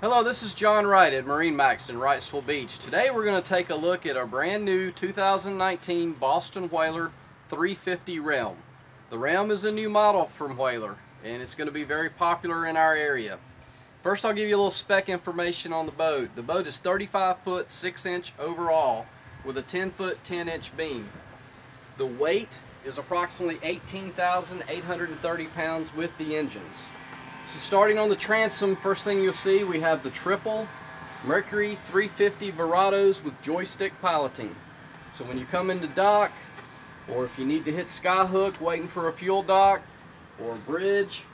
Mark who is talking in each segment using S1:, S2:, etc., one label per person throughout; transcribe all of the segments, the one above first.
S1: Hello, this is John Wright at MarineMax in Wrightsville Beach. Today we're going to take a look at our brand new 2019 Boston Whaler 350 Realm. The Realm is a new model from Whaler and it's going to be very popular in our area. First I'll give you a little spec information on the boat. The boat is 35 foot 6 inch overall with a 10 foot 10 inch beam. The weight is approximately 18,830 pounds with the engines. So starting on the transom, first thing you'll see, we have the triple Mercury 350 Verados with joystick piloting. So when you come into dock, or if you need to hit skyhook waiting for a fuel dock or a bridge,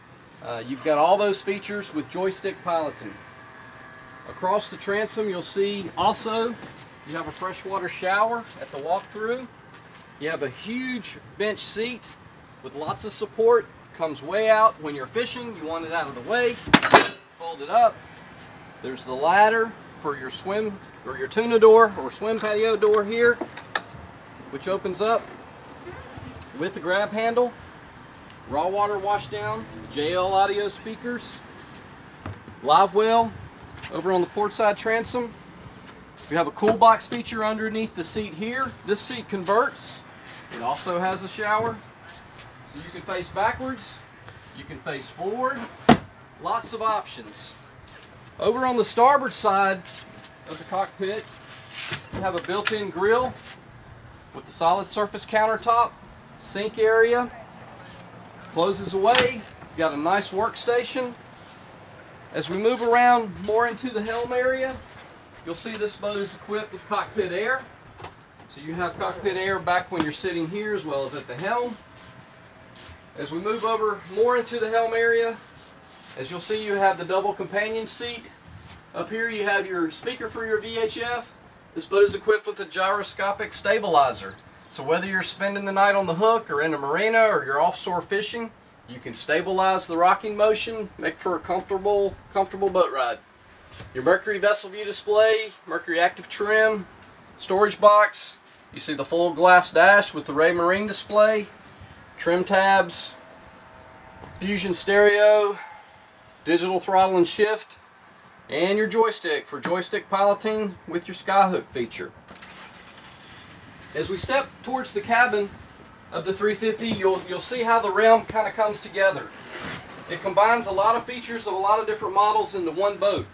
S1: you've got all those features with joystick piloting. Across the transom you'll see also you have a freshwater shower at the walkthrough. You have a huge bench seat with lots of support. Comes way out when you're fishing. You want it out of the way, fold it up. There's the ladder for your swim or your tuna door or swim patio door here, which opens up with the grab handle. Raw water wash down, JL audio speakers, live well over on the port side transom. We have a cool box feature underneath the seat here. This seat converts. It also has a shower. So you can face backwards, you can face forward, lots of options. Over on the starboard side of the cockpit, you have a built-in grill with the solid surface countertop, sink area, closes away, you've got a nice workstation. As we move around more into the helm area, you'll see this boat is equipped with cockpit air. So you have cockpit air back when you're sitting here as well as at the helm. As we move over more into the helm area, as you'll see, you have the double companion seat. Up here you have your speaker for your VHF. This boat is equipped with a gyroscopic stabilizer. So whether you're spending the night on the hook or in a marina or you're offshore fishing, you can stabilize the rocking motion, make for a comfortable boat ride. Your Mercury vessel view display, Mercury active trim, storage box. You see the full glass dash with the Ray Marine display. Trim tabs, fusion stereo, digital throttle and shift, and your joystick for joystick piloting with your skyhook feature. As we step towards the cabin of the 350, you'll see how the Realm kind of comes together. It combines a lot of features of a lot of different models into one boat.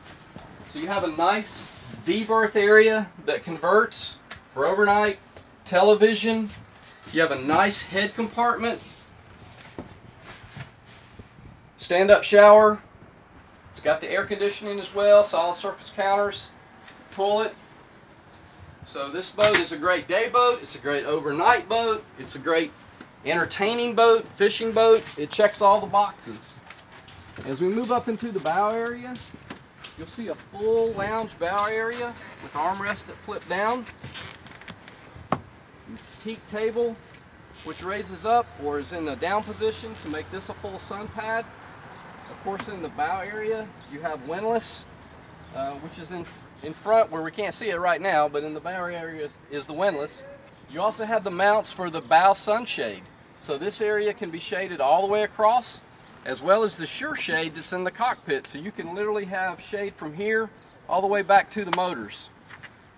S1: So you have a nice D-berth area that converts for overnight, television. You have a nice head compartment, stand-up shower. It's got the air conditioning as well, solid surface counters, toilet. So this boat is a great day boat, it's a great overnight boat, it's a great entertaining boat, fishing boat. It checks all the boxes. As we move up into the bow area, you'll see a full lounge bow area with armrests that flip down. Teak table which raises up or is in the down position to make this a full sun pad. Of course, in the bow area you have windlass, which is in front where we can't see it right now, but in the bow area is the windlass. You also have the mounts for the bow sunshade, so this area can be shaded all the way across, as well as the sure shade that's in the cockpit, so you can literally have shade from here all the way back to the motors.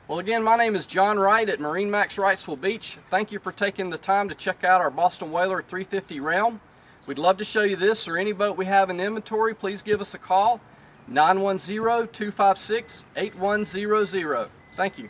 S1: Well, again, my name is John Wright at MarineMax Wrightsville Beach. Thank you for taking the time to check out our Boston Whaler 350 Realm. We'd love to show you this or any boat we have in inventory. Please give us a call, 910-256-8100. Thank you.